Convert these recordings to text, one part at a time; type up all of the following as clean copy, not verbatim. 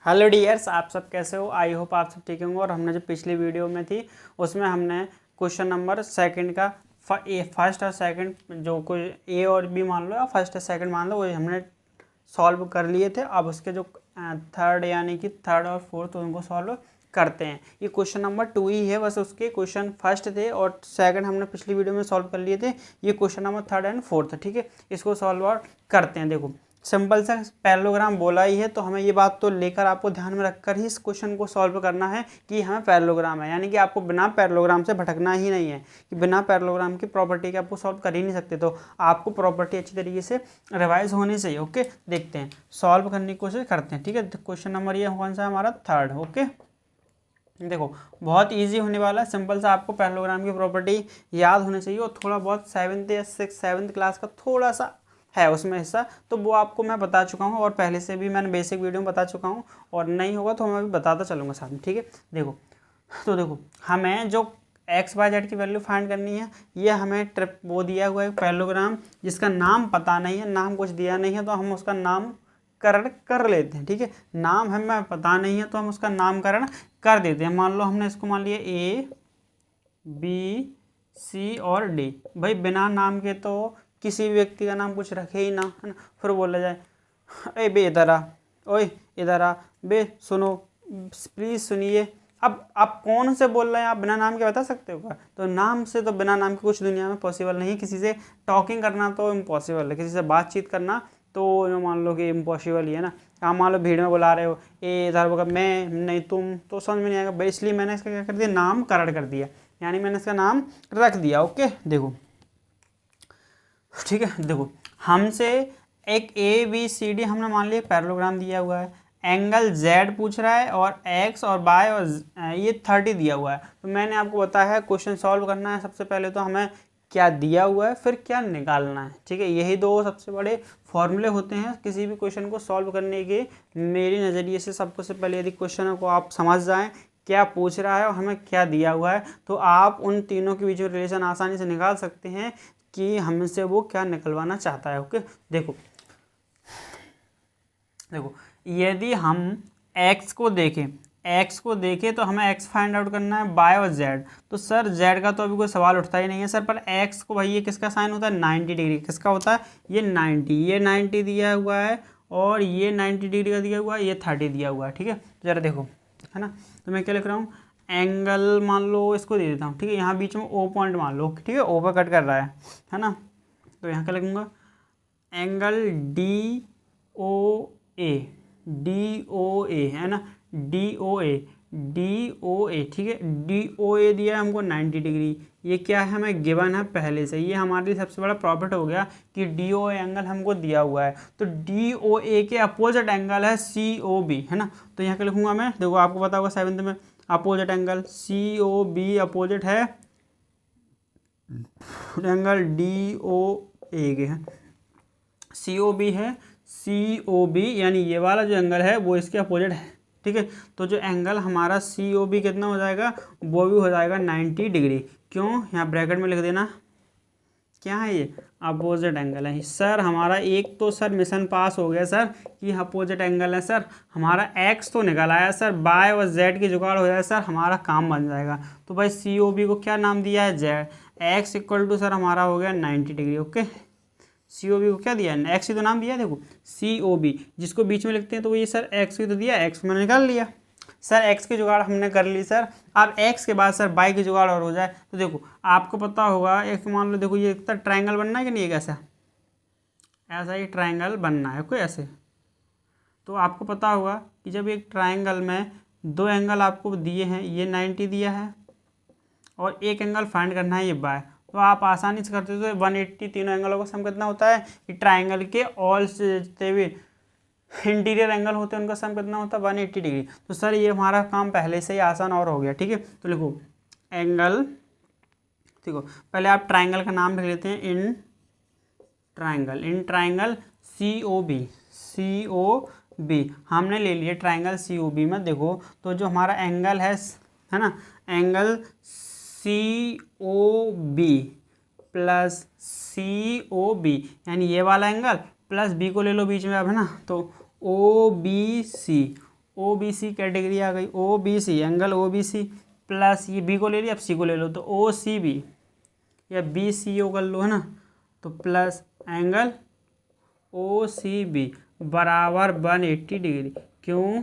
Hello dears, आप सब कैसे हो। आई होप आप सब ठीक होंगे। और हमने जो पिछली वीडियो में थी उसमें हमने क्वेश्चन नंबर सेकंड का फर्स्ट और सेकंड जो कोई ए और बी मान लो या फर्स्ट और सेकंड मान लो, वो हमने सॉल्व कर लिए थे। अब उसके जो थर्ड यानी कि थर्ड और फोर्थ उनको सॉल्व करते हैं। ये क्वेश्चन नंबर 2 ही है, बस उसके क्वेश्चन फर्स्ट थे और सेकंड हमने पिछली वीडियो में सॉल्व कर लिए थे। ये question number third and fourth, ठीक है। इसको सॉल्व और करते हैं। देखो सिंपल सा पैरेललोग्राम बोला ही है, तो हमें ये बात तो लेकर आपको ध्यान में रखकर ही इस क्वेश्चन को सॉल्व करना है कि हमें पैरेललोग्राम है, यानी कि आपको बिना पैरेललोग्राम से भटकना ही नहीं है कि बिना पैरेललोग्राम की प्रॉपर्टी के आपको सॉल्व कर ही नहीं सकते। तो आपको प्रॉपर्टी अच्छी तरीके से रिवाइज होनी चाहिए। ओके, देखते हैं, सॉल्व करने की कोशिश करते हैं। ठीक है, क्वेश्चन नंबर ये कौन सा है हमारा? थर्ड। ओके, देखो बहुत इजी होने वाला है। सिंपल सा आपको पैरेललोग्राम की प्रॉपर्टी याद होनी चाहिए और थोड़ा बहुत सेवन्थ क्लास का थोड़ा सा है उसमें हिस्सा, तो वो आपको मैं बता चुका हूँ और पहले से भी मैंने बेसिक वीडियो में बता चुका हूँ, और नहीं होगा तो मैं भी बताता चलूँगा साथ में। ठीक है, देखो हमें जो एक्स वाई जेड की वैल्यू फाइंड करनी है, ये हमें ट्रिप वो दिया हुआ है पैरेललोग्राम जिसका नाम पता नहीं है, नाम कुछ दिया नहीं है, तो हम उसका नामकरण कर लेते हैं। ठीक है, नाम हमें पता नहीं है तो हम उसका नामकरण कर देते हैं। मान लो हमने इसको मान लिया ए बी सी और डी। भाई बिना नाम के तो किसी भी व्यक्ति का नाम कुछ रखे ही ना, है ना। फिर बोला जाए ए बे इधर आ, ओए इधर आ, बे सुनो, प्लीज़ सुनिए। अब कौन से बोल रहे हैं, आप बिना नाम के बता सकते हो क्या? तो नाम से तो बिना नाम के कुछ दुनिया में पॉसिबल नहीं है। किसी से टॉकिंग करना तो इम्पॉसिबल है, किसी से बातचीत करना तो मान लो कि इम्पॉसिबल ही है ना। आप मान लो भीड़ में बुला रहे हो, ए इधर होगा, मैं नहीं तुम, तो समझ में नहीं आएगा। भाई इसलिए मैंने इसका क्या कर दिया, नामकरण कर दिया, यानी मैंने इसका नाम रख दिया। ओके, देखो ठीक है, देखो हमसे एक ए बी सी डी हमने मान लिया पैरेललोग्राम दिया हुआ है, एंगल जेड पूछ रहा है और एक्स और वाई और ये 30 दिया हुआ है। तो मैंने आपको बताया है क्वेश्चन सॉल्व करना है, सबसे पहले तो हमें क्या दिया हुआ है फिर क्या निकालना है। ठीक है, यही दो सबसे बड़े फॉर्मूले होते हैं किसी भी क्वेश्चन को सॉल्व करने के। मेरे नज़रिए से सबसे पहले यदि क्वेश्चन को आप समझ जाएँ क्या पूछ रहा है और हमें क्या दिया हुआ है, तो आप उन तीनों के बीच में रिलेशन आसानी से निकाल सकते हैं कि हमसे वो क्या निकलवाना चाहता है। ओके, देखो यदि हम x को देखें तो हमें x फाइंड आउट करना है, y और z। तो सर z का तो अभी कोई सवाल उठता ही नहीं है सर, पर x को भाई ये किसका साइन होता है, 90 डिग्री। किसका होता है ये 90, ये 90 दिया हुआ है और ये 90 डिग्री का दिया हुआ है, ये 30 दिया हुआ है। ठीक है, ज़रा देखो, है ना। तो मैं क्या लिख रहा हूँ, एंगल मान लो इसको दे देता हूँ। ठीक है, यहाँ बीच में ओ पॉइंट मान लो, ठीक है, ओ पर कट कर रहा है ना। तो यहाँ क्या लिखूँगा, एंगल डी ओ ए, है ना, डी ओ ए। ठीक है, डी ओ ए दिया है हमको 90 डिग्री। ये क्या है, हमें गिवन है पहले से। ये हमारे लिए सबसे बड़ा प्रॉफिट हो गया कि डी ओ ए एंगल हमको दिया हुआ है। तो डी ओ ए के अपोजिट एंगल है सी ओ बी, है ना। तो यहाँ क्या लिखूँगा मैं, देखो आपको पता होगा सेवन्थ में opposite angle C O B opposite है एंगल डी ओ ए के, है सी ओ बी है, सी ओ बी यानी ये वाला जो एंगल है वो इसके अपोजिट है। ठीक है, तो जो एंगल हमारा सी ओ बी कितना हो जाएगा, वो भी हो जाएगा 90 डिग्री। क्यों, यहाँ ब्रैकेट में लिख देना, क्या है ये, अपोजिट एंगल है। सर हमारा एक तो सर मिशन पास हो गया सर कि अपोजिट एंगल है। सर हमारा एक्स तो निकल आया सर, बाय और जेड की जुगाड़ हो जाए सर, हमारा काम बन जाएगा। तो भाई सी ओ बी को क्या नाम दिया है, Z. X equal to sir हमारा हो गया 90 degree. Okay, C O B को क्या दिया है, एक्स ही तो नाम दिया है। देखो सी ओ बी जिसको बीच में लिखते हैं तो ये सर एक्स ही तो दिया, एक्स मैंने निकाल लिया सर, एक्स की जुगाड़ हमने कर ली सर। अब एक्स के बाद सर बाई की जुगाड़ और हो जाए। तो देखो आपको पता होगा, एक मान लो देखो ये इतना ट्रायंगल बनना है कि नहीं, एक ऐसा ही ट्रायंगल बनना है कोई ऐसे। तो आपको पता होगा कि जब एक ट्रायंगल में दो एंगल आपको दिए हैं, ये 90 दिया है और एक एंगल फाइंड करना है ये बाय, तो आप आसानी से करते हो। 180 तीनों एंगलों का सम कितना होता है कि ट्राइंगल के ऑल जितने भी इंटीरियर एंगल होते हैं उनका सम कितना होता है, 180 डिग्री। तो सर ये हमारा काम पहले से ही आसान और हो गया। ठीक है, तो लिखो एंगल, देखो पहले आप ट्राइंगल का नाम लिख लेते हैं, in triangle C O B हमने ले लिया ट्राइंगल सी ओ बी में। देखो तो जो हमारा एंगल है ना, angle C O B plus C O B यानी ये वाला एंगल प्लस बी को ले लो बीच में अब, है ना। तो O B C O B C category आ गई, O B C angle O B C plus ये बी को ले लिया, अब सी को ले लो तो ओ सी बी या बी सी ओ कर लो, है ना, तो plus angle O C B बराबर 180 डिग्री। क्यों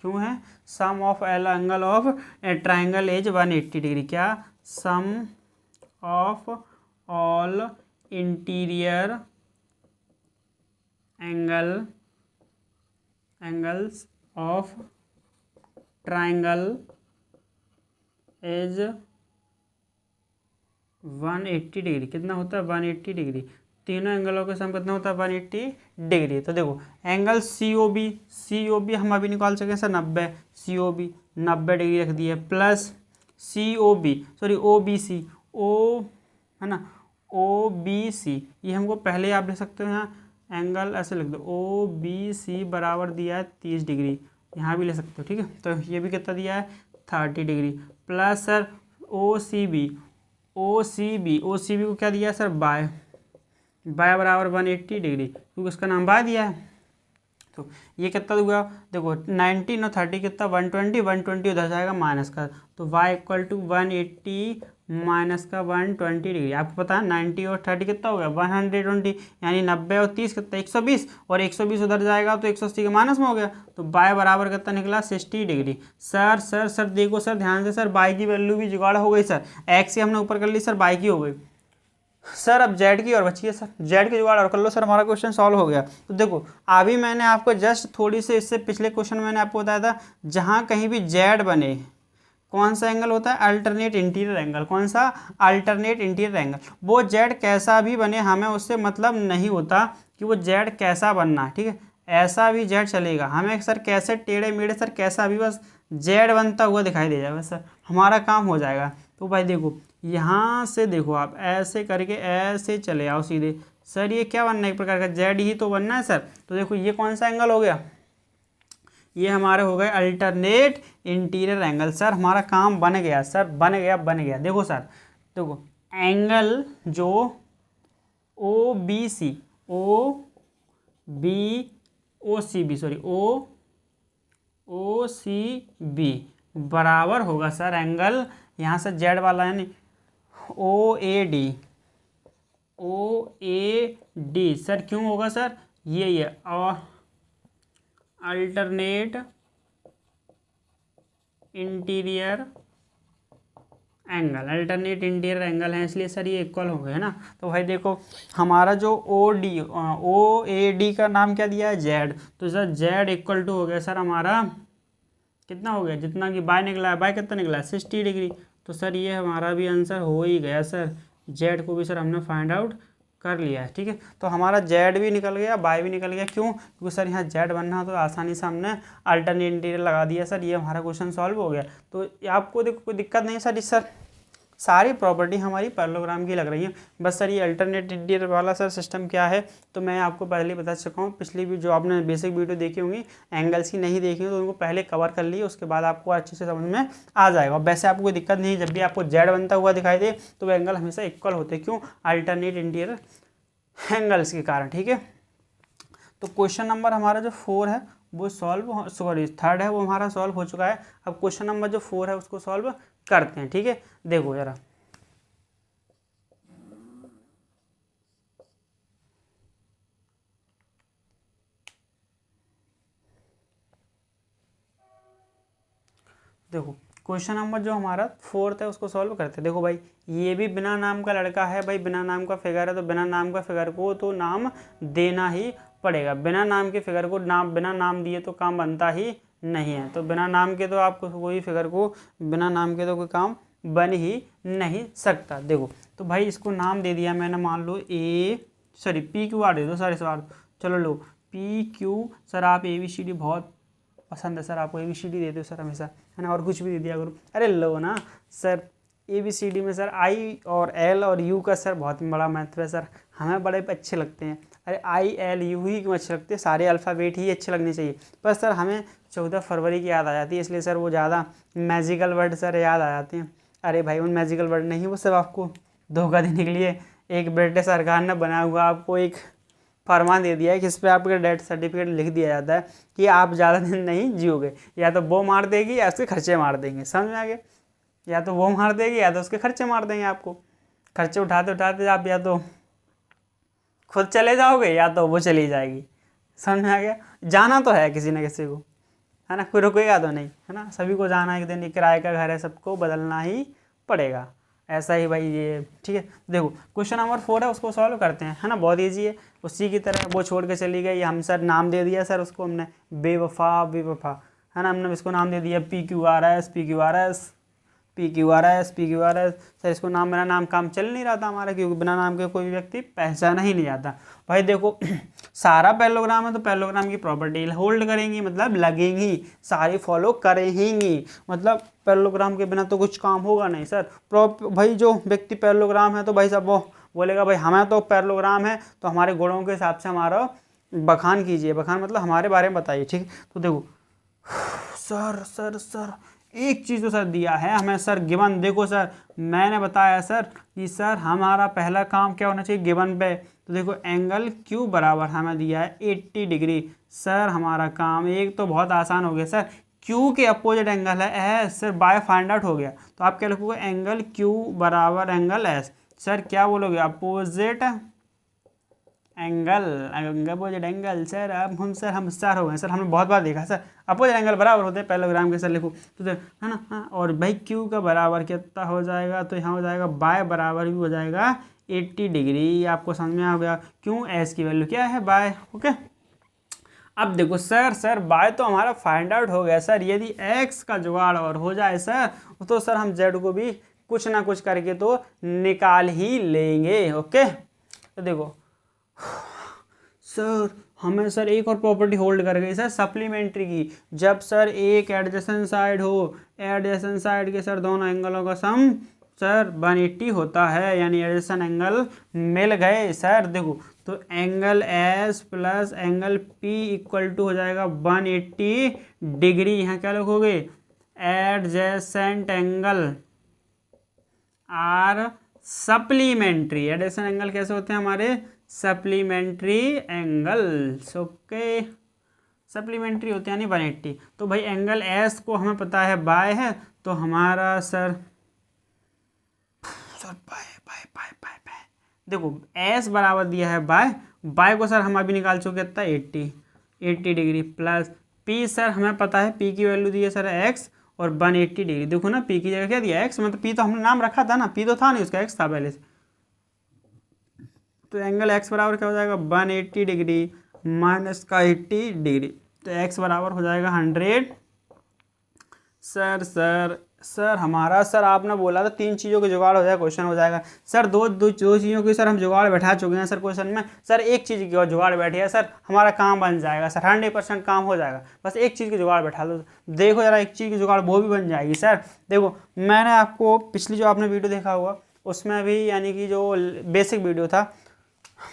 क्यों है? Sum of all angle of triangle is 180 degree. क्या? Sum of all interior angles of triangle is 180 degree. कितना होता है? 180 डिग्री। तीनों एंगलों का सम कितना होता है? 180 डिग्री। तो देखो एंगल सी ओ बी हम अभी निकाल सकें sir 90, C O B 90 degree रख दिए, plus C O B sorry O B C, O है ना, ओ बी सी ये हमको पहले आप लिख सकते हो, यहाँ एंगल ऐसे लिख दो, ओ बी सी बराबर दिया है 30 डिग्री, यहाँ भी ले सकते हो, ठीक है। तो ये भी कितना दिया है? 30 डिग्री, प्लस सर ओ सी बी को क्या दिया है सर? बाय बराबर 180 डिग्री, क्योंकि उसका नाम बाय दिया है। तो ये कितना हुआ? देखो 19 और 30 कितना? 120 उधर जाएगा माइनस का, तो y इक्वल टू 180 माइनस का 120 डिग्री। आपको पता है 90 और 30 कितना हो गया? 120, यानी 90 और 30 कितना? 120, और 120 उधर जाएगा तो 180 के माइनस में हो गया, तो y बराबर कितना निकला? 60 डिग्री। सर देखो सर ध्यान से सर, y की वैल्यू भी जुगाड़ हो गई सर, x की हमने ऊपर कर ली सर, y की हो गई सर। अब जेड की और बची है सर, जेड की जुगाड़ और कर लो सर, हमारा क्वेश्चन सॉल्व हो गया। तो देखो अभी मैंने आपको जस्ट थोड़ी से इससे पिछले क्वेश्चन में मैंने आपको बताया था, जहाँ कहीं भी जेड बने कौन सा एंगल होता है? Alternate interior angle. कौन सा? Alternate interior angle. वो जेड कैसा भी बने, हमें उससे मतलब नहीं होता कि वो जेड कैसा बनना है, ठीक है। ऐसा भी जेड चलेगा, हमें सर कैसे टेढ़े मेढ़े सर कैसा भी बस जेड बनता हुआ दिखाई दे जाएगा सर, हमारा काम हो जाएगा। तो भाई देखो यहाँ से देखो आप ऐसे करके ऐसे चले आओ सीधे, सर ये क्या बनना है? एक प्रकार का जेड ही तो बनना है सर। तो देखो ये कौन सा एंगल हो गया? ये हमारे हो गए अल्टरनेट इंटीरियर एंगल। सर हमारा काम बन गया सर, बन गया। देखो सर, देखो एंगल जो ओ बी सी ओ सी बी बराबर होगा सर एंगल, यहाँ से जेड वाला है नहीं, ओ ए डी। सर क्यों होगा सर? ये और अल्टरनेट इंटीरियर एंगल है, इसलिए सर ये इक्वल हो गए, है ना। तो भाई देखो हमारा जो ओ ए डी का नाम क्या दिया है? जेड। तो सर जेड इक्वल टू हो गया सर हमारा कितना हो गया? जितना कि बाय निकला है, बाय कितना निकला है? 60 डिग्री। तो सर ये हमारा भी आंसर हो ही गया सर, जेड को भी सर हमने फाइंड आउट कर लिया है, ठीक है। तो हमारा जेड भी निकल गया, बाय भी निकल गया। क्यों? क्योंकि सर यहाँ जेड बनना तो आसानी से हमने अल्टरनेट इंटीरियर लगा दिया सर, ये हमारा क्वेश्चन सॉल्व हो गया। तो आपको देखो कोई दिक्कत नहीं सर, इस सर सारी प्रॉपर्टी हमारी पैरेललोग्राम की लग रही है। बस सर ये अल्टरनेट इंटीरियर वाला सर सिस्टम क्या है, तो मैं आपको पहले बता चुका हूँ। पिछली भी जो आपने बेसिक वीडियो देखी होंगी एंगल्स की नहीं देखी हो तो उनको पहले कवर कर लिए, उसके बाद आपको अच्छे से समझ में आ जाएगा। वैसे आपको कोई दिक्कत नहीं, जब भी आपको जेड बनता हुआ दिखाई दे तो वह एंगल हमेशा इक्वल होते। क्यों? अल्टरनेट इंटीरियर एंगल्स के कारण, ठीक है। तो क्वेश्चन नंबर हमारा जो 4 है वो सॉल्व, सॉरी 3rd है वो हमारा सॉल्व हो चुका है। अब क्वेश्चन नंबर जो 4 है उसको सॉल्व करते हैं, ठीक है। देखो जरा, देखो क्वेश्चन नंबर जो हमारा 4th है उसको सॉल्व करते हैं। देखो भाई ये भी बिना नाम का लड़का है, भाई बिना नाम का फिगर है, तो बिना नाम का फिगर को तो नाम देना ही पड़ेगा। बिना नाम के फिगर को बिना नाम दिए तो काम बनता ही नहीं है। तो बिना नाम के तो आप कोई फिगर को बिना नाम के तो कोई काम बन ही नहीं सकता। देखो तो भाई इसको नाम दे दिया मैंने, मान लो पी क्यू आर दे दो सर इस बार। चलो लो पी क्यू, सर आप ABCD बहुत पसंद है सर, आपको ABCD दे दो सर हमेशा, है ना, और कुछ भी दे दिया करो। अरे लो ना सर, ABCD में सर I और L और U का सर बहुत बड़ा महत्व है सर, हमें बड़े अच्छे लगते हैं। अरे I L U ही क्यों अच्छे लगते हैं? सारे अल्फ़ाबेट ही अच्छे लगने चाहिए। पर सर हमें 14 फरवरी की याद आ जाती है, इसलिए सर वो ज़्यादा मैजिकल वर्ड सर याद आ जाते हैं। अरे भाई उन मैजिकल वर्ड नहीं, वो सब आपको धोखा देने के लिए एक ब्रिटिश सरकार ने बनाया हुआ आपको एक फरमान दे दिया है कि इस पर आपका डेथ सर्टिफिकेट लिख दिया जाता है कि आप ज़्यादा दिन नहीं जियोगे, या तो वो मार देगी या उसके खर्चे मार देंगे। समझ में आ गया? या तो वो मार देगी या तो उसके खर्चे मार देंगे आपको। खर्चे उठाते उठाते आप या तो खुद चले जाओगे या तो वो चली जाएगी। समझ में आ गया? जाना तो है किसी न किसी को, है ना, कोई रुकेगा तो नहीं, है ना, सभी को जाना है एक दिन, ये किराए का घर है, सबको बदलना ही पड़ेगा। ऐसा ही भाई ये, ठीक है। देखो क्वेश्चन नंबर 4 है, उसको सॉल्व करते हैं, है ना, बहुत ईजी है। उसी की तरह वो छोड़ के चली गई, हम सर नाम दे दिया सर उसको हमने बेवफा, बेवफा, है ना, हमने इसको नाम दे दिया PQRS, PQRS, PQRS, PQRS। Sir इसको नाम, मेरा नाम काम चल नहीं रहा था हमारा, क्योंकि बिना नाम के कोई व्यक्ति पहचाना ही नहीं जाता। भाई देखो सारा पैरेललोग्राम है तो पैरेललोग्राम की प्रॉपर्टी होल्ड करेंगी, मतलब लगेंगी, सारी फॉलो करेंगी, मतलब पैरेललोग्राम के बिना तो कुछ काम होगा नहीं सर। भाई जो व्यक्ति पैरेललोग्राम है तो भाई साहब वो बोलेगा भाई हमें तो पैरेललोग्राम है तो हमारे गुणों के हिसाब से हमारा बखान कीजिए, बखान मतलब हमारे बारे में बताइए, ठीक है। तो देखो सर सर सर एक चीज़ तो सर दिया है हमें सर, गिवन देखो सर, मैंने बताया सर कि सर हमारा पहला काम क्या होना चाहिए गिवन पे, तो देखो एंगल Q बराबर हमें दिया है 80 डिग्री। सर हमारा काम एक तो बहुत आसान हो गया सर, Q के अपोजिट एंगल है S, sir bye find out हो गया। तो आप क्या लिखोगे, एंगल Q बराबर एंगल S। सर क्या बोलोगे, opposite angle, opposite angle. Sir अब हम स्टार हो गए सर, हमने बहुत बार देखा सर अपोजिट एंगल बराबर होते हैं पैरेललोग्राम के। सर लिखो तो है ना, हाँ, और भाई Q का बराबर कितना हो जाएगा, तो यहाँ हो जाएगा बाय बराबर भी हो जाएगा 80 डिग्री। आपको समझ में आ गया क्यों, S की वैल्यू क्या है बाय, ओके। अब देखो सर बाय तो हमारा फाइंड आउट हो गया सर, यदि x का जुगाड़ और हो जाए सर तो सर हम z को भी कुछ ना कुछ करके तो निकाल ही लेंगे, ओके। तो देखो सर हमें सर एक और प्रॉपर्टी होल्ड कर गई सर सप्लीमेंट्री की, जब सर एक एडजेसेंट साइड हो, एडजेसेंट साइड के सर दोनों एंगलों का सम सर 180 होता है, यानी एडजेसेंट एंगल मिल गए सर। देखो तो angle S plus angle P equal to हो जाएगा 180 डिग्री। यहाँ क्या लिखोगे, adjacent angle are supplementary. Adjacent angle कैसे होते हैं हमारे, सप्लीमेंट्री एंगल्स, ओके, सप्लीमेंट्री होते हैं यानी 180। तो भाई एंगल S को हमें पता है बाय है, तो हमारा sir bye bye bye bye bye, देखो S बराबर दिया है बाय को सर हम अभी निकाल चुके कितना 80 डिग्री प्लस P, सर हमें पता है P की वैल्यू दी है सर X और 180 डिग्री। देखो ना P की जगह क्या दिया X, मतलब P तो हमने नाम रखा था ना, P तो था नहीं उसका, X था पहले से। तो एंगल X बराबर क्या हो जाएगा 180 डिग्री माइनस का 80 डिग्री, तो X बराबर हो जाएगा 100। सर हमारा सर आपने बोला था 3 चीज़ों के जुगाड़ हो जाएगा क्वेश्चन हो जाएगा सर, दो चीज़ों की सर हम जुगाड़ बैठा चुके हैं सर क्वेश्चन में। सर एक चीज़ की और जुगाड़ बैठी है सर, हमारा काम बन जाएगा सर, 100% काम हो जाएगा, बस एक चीज़ की जुगाड़ बैठा दो। देखो जरा एक चीज़ की जुगाड़ वो भी बन जाएगी सर। देखो मैंने आपको पिछली जो आपने वीडियो देखा होगा उसमें भी, यानी कि जो बेसिक वीडियो था,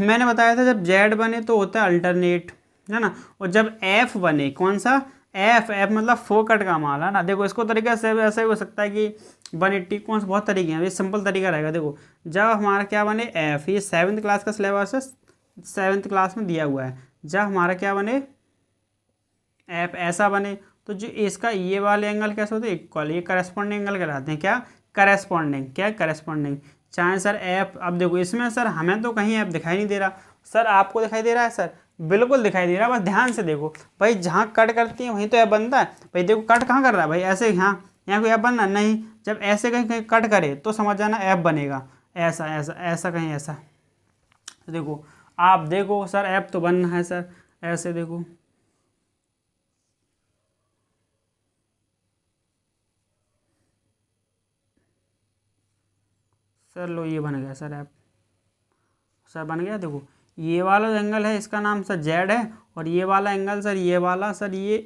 मैंने बताया था जब Z बने तो होता है अल्टरनेट, है ना, और जब F बने, कौन सा F मतलब फोकट का माल, है ना। देखो इसको तरीका से ऐसा ही हो सकता है कि 180 कौन से बहुत तरीके हैं, ये सिंपल तरीका रहेगा। देखो जब हमारा क्या बने F, ये 7th क्लास का सिलेबस है, 7th क्लास में दिया हुआ है। जब हमारा क्या बने F ऐसा बने, तो जो इसका ये वाले एंगल कैसे होते हैं, इक्वल, ये करस्पॉन्डिंग एंगल कहलाते हैं, क्या करस्पॉन्डिंग, क्या करस्पॉन्डिंग। चाहे सर F, अब देखो इसमें सर हमें तो कहीं F दिखाई नहीं दे रहा, सर आपको दिखाई दे रहा है, सर बिल्कुल दिखाई दे रहा है, बस ध्यान से देखो भाई, जहाँ कट करती है वहीं तो F बनता है। भाई देखो कट कहाँ कर रहा है भाई, ऐसे यहाँ कोई F बनना नहीं, जब ऐसे कहीं कहीं कट करे तो समझ जाना F बनेगा, ऐसा ऐसा ऐसा कहीं ऐसा। तो देखो आप देखो सर F तो बनना है सर, ऐसे देखो सर, लो ये बन गया सर F, सर बन गया। देखो ये वाला एंगल है इसका नाम सर Z है, और ये वाला एंगल सर ये वाला सर ये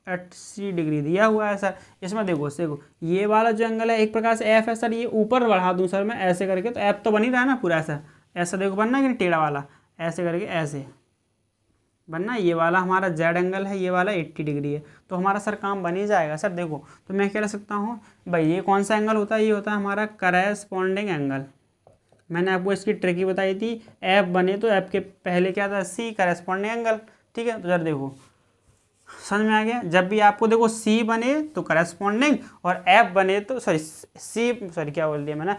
80 डिग्री दिया हुआ है सर। इसमें देखो ये वाला जो एंगल है एक प्रकार से F है सर, ये ऊपर बढ़ा दूं सर मैं ऐसे करके, तो F तो बन ही रहा है ना पूरा, ऐसा ऐसा देखो बनना है कि टेढ़ा वाला, ऐसे करके ऐसे बनना। ये वाला हमारा Z एंगल है, ये वाला 80 डिग्री है, तो हमारा सर काम बन ही जाएगा सर। देखो तो मैं क्या रख सकता हूँ भाई, ये कौन सा एंगल होता है, ये होता है हमारा करस्पॉन्डिंग एंगल, मैंने आपको इसकी ट्रिक ही बताई थी, एफ बने तो एफ के पहले क्या था, सी करेस्पॉन्डिंग एंगल। ठीक है, तो जरा देखो समझ में आ गया। जब भी आपको देखो सी बने तो करेस्पॉन्डिंग, और एफ बने तो क्या बोल दिया मैंने,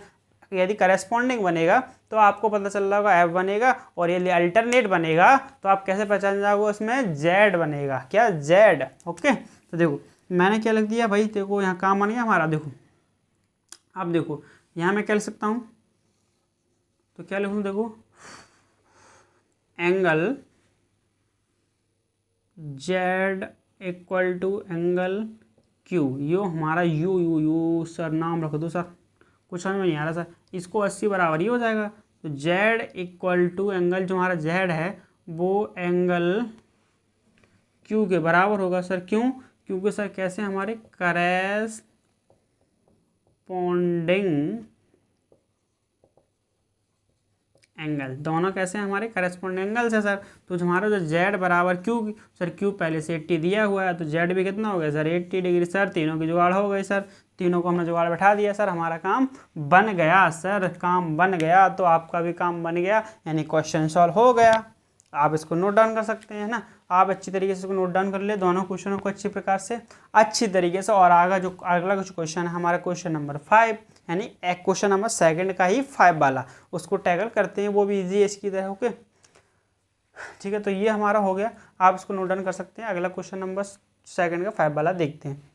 यदि करेस्पॉन्डिंग बनेगा तो आपको पता चल रहा होगा एफ बनेगा, और यदि अल्टरनेट बनेगा तो आप कैसे पहचान जाओगे, उसमें जेड बनेगा, क्या, जेड। ओके, तो देखो मैंने क्या लिख दिया भाई, देखो यहाँ काम बन गया हमारा। देखो अब देखो यहाँ मैं क्या लिख सकता हूँ, तो क्या लिखूँ, देखो angle Z equal to angle Q, यो हमारा यू यू यू सर नाम रख दो सर, कुछ समझ में नहीं आ रहा सर, इसको 80 बराबर ही हो जाएगा। तो जेड इक्वल टू एंगल जो हमारा जेड है वो एंगल क्यू के बराबर होगा सर। क्यों, क्योंकि सर कैसे हमारे करेस्पॉन्डिंग एंगल, दोनों कैसे हमारे करेस्पॉन्डिंग एंगल्स है सर। तो हमारा जो जेड बराबर क्यू, सर क्यू पहले से 80 दिया हुआ है, तो जेड भी कितना हो गया सर 80 डिग्री सर, तीनों की जुगाड़ हो गई सर, तीनों को हमने जुगाड़ बैठा दिया सर, हमारा काम बन गया सर, काम बन गया। तो आपका भी काम बन गया, यानी क्वेश्चन सॉल्व हो गया। आप इसको नोट डाउन कर सकते हैं ना, आप अच्छी तरीके से इसको नोट डाउन कर ले, दोनों क्वेश्चनों को अच्छी प्रकार से अच्छी तरीके से। और आगे जो अगला कुछ क्वेश्चन है हमारा क्वेश्चन नंबर 5, यानी क्वेश्चन नंबर 2 का ही 5 वाला, उसको टैकल करते हैं, वो भी इजी है इसकी तरह। ओके ठीक है, तो ये हमारा हो गया, आप इसको नोट डाउन कर सकते हैं। अगला क्वेश्चन नंबर 2 का 5 वाला देखते हैं।